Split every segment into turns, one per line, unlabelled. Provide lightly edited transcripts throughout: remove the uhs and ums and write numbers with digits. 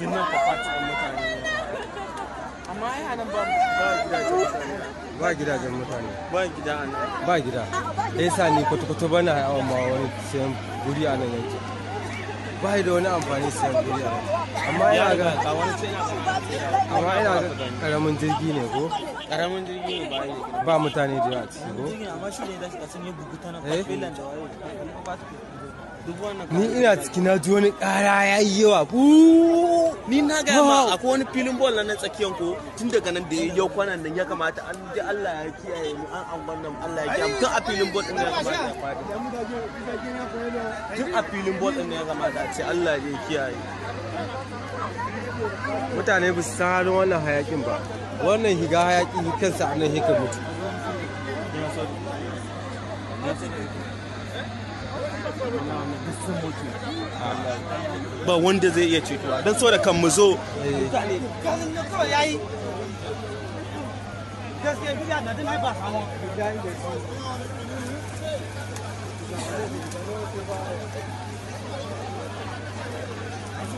dinnan fafatin mutane. Amma ai nan ba gidajen mutane. Ba gida a nan. Ba gida. Yasa ni kwata-kwata bana hawa ma wani sayan guri a nan yanki. Ba da wani amfani sayan guri a nan. Amma ina ga karamin jirgi ne ko? Karamin jirgi ne ba mutane da yawa ciki ko? Amma shi ne da shi kasan ya bugu ta nan Finland da waye. Ni ina ciki na ji wani ƙara ya yi yawa. Ni na ga ma akwai wani filin bol na tsakiyan ko tun daga nan da ya yau kwanan nan ya kamata an ji Allah ya kiyaye mu an wannan Allah ya kiyaye tun a filin bol din ya kamata ya fadi. Tun a filin bol din ya kamata a ce Allah ya kiyaye. Mutane ba su san halin wannan hayakin ba. Wannan higa hayaki kansa a nan hika mutu. Ba wanda zai iya cewa don so da kan mu zo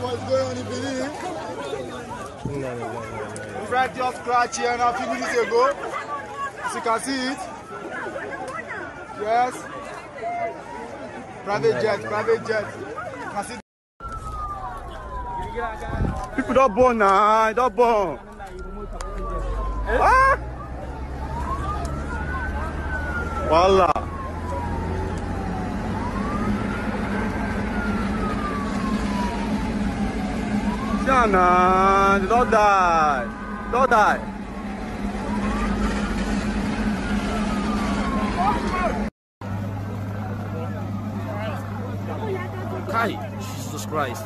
What's going on in Benin? Fred just crashed here now a few minutes ago. As you can see it. Yes. Private jet. Can see people don't born now, don't born. Ah! Voila. Jana, don't die. Don't die.
Kai, Jesus Christ.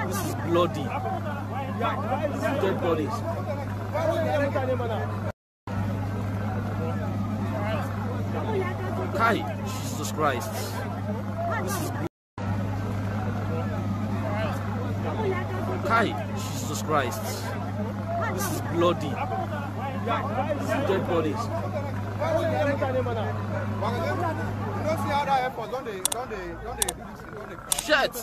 This is bloody. This is dead bodies. Kai, Jesus Christ. This is Kai, Jesus Christ. This is bloody. This is dead bodies. Shit.